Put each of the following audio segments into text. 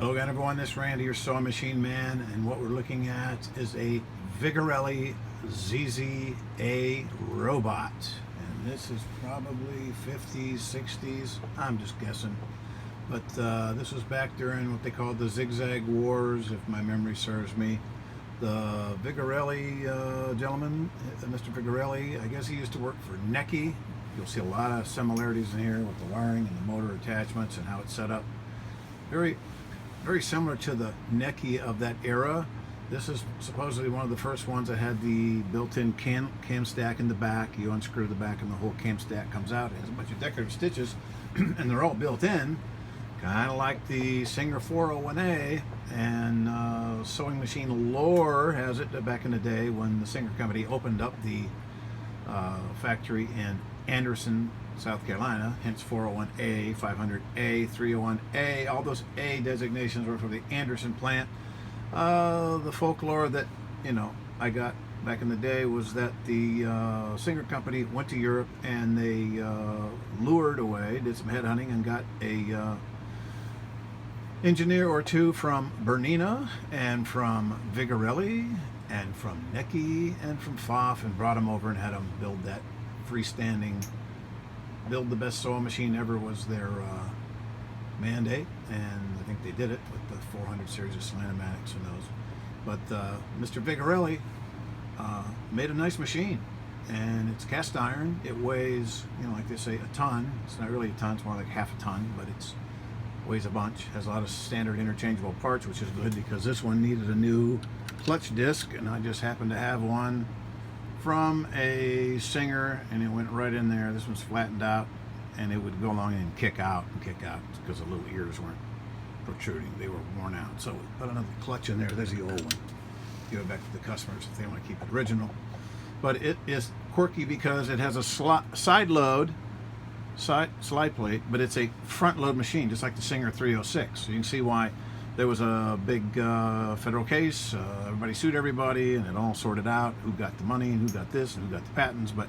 Hello again, everyone. This is Randy, your sewing machine man, and what we're looking at is a Vigorelli ZZ robot. And this is probably 50s, 60s. I'm just guessing. But this was back during what they called the Zig Zag wars, if my memory serves me. The Vigorelli gentleman, Mr. Vigorelli, I guess he used to work for Necchi. You'll see a lot of similarities in here with the wiring and the motor attachments and how it's set up. Very similar to the Necchi of that era. This is supposedly one of the first ones that had the built-in cam stack in the back. You unscrew the back and the whole cam stack comes out. It has a bunch of decorative stitches and they're all built in, kind of like the Singer 401A. And Sewing Machine Lore has it back in the day when the Singer company opened up the factory in Anderson, South Carolina, hence 401A, 500A, 301A. All those A designations were for the Anderson plant. The folklore that, I got back in the day was that the Singer company went to Europe and they lured away, did some headhunting, and got a engineer or two from Bernina and from Vigorelli and from Necchi and from Pfaff, and brought them over and had them build that freestanding, build the best sewing machine ever was their mandate, and I think they did it with the 400 series of Slantomatics and those. But Mr. Vigorelli made a nice machine, and it's cast iron. It weighs, like they say, a ton. It's not really a ton, it's more like half a ton, but it weighs a bunch. Has a lot of standard interchangeable parts, which is good because this one needed a new clutch disc, and I just happened to have one from a Singer, and it went right in there. This one's flattened out, and it would go along and kick out because the little ears weren't protruding. They were worn out. So we put another clutch in there. There's the old one. Give it back to the customers if they want to keep it original. But it is quirky because it has a side slide plate, but it's a front load machine, just like the Singer 306. So you can see why there was a big federal case. Everybody sued everybody, and it all sorted out who got the money and who got this and who got the patents. But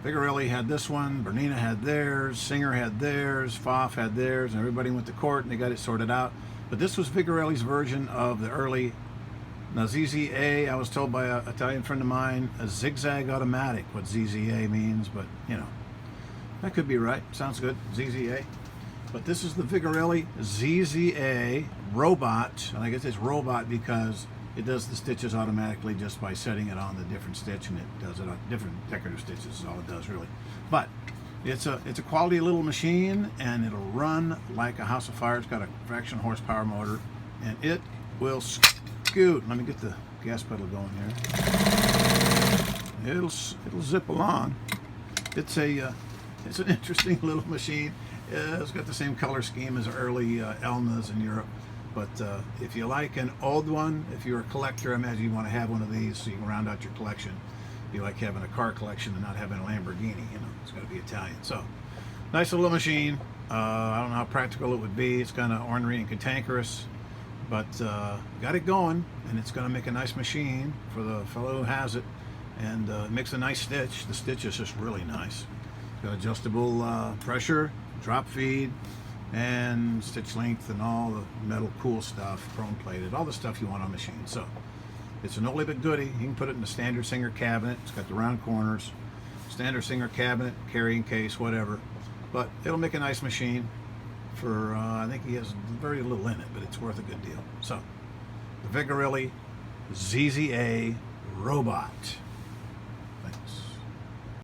Vigorelli had this one, Bernina had theirs, Singer had theirs, Pfaff had theirs, and everybody went to court and they got it sorted out. But this was Vigorelli's version of the early, now ZZA, I was told by an Italian friend of mine, a Zig Zag automatic, what ZZA means, but that could be right. Sounds good, ZZA. But this is the Vigorelli ZZ robot, and I guess it's robot because it does the stitches automatically just by setting it on the different stitch, and it does it on different decorative stitches is all it does really. But it's a quality little machine, and it'll run like a house of fire. It's got a fraction horsepower motor, and it will scoot. Let me get the gas pedal going here. It'll zip along. It's an interesting little machine. It's got the same color scheme as early Elnas in Europe. But if you like an old one, if you're a collector, I imagine you want to have one of these so you can round out your collection. You like having a car collection and not having a Lamborghini, it's got to be Italian. So, nice little machine. I don't know how practical it would be. It's kind of ornery and cantankerous, but got it going, and it's going to make a nice machine for the fellow who has it, and it makes a nice stitch. The stitch is just really nice. It's got adjustable pressure, drop feed, and stitch length, and all the metal cool stuff, chrome plated, all the stuff you want on a machine. So it's an oldie but goodie. You can put it in the standard Singer cabinet. It's got the round corners, standard Singer cabinet, carrying case, whatever. But it'll make a nice machine for, I think he has very little in it, but it's worth a good deal. So the Vigorelli ZZA robot.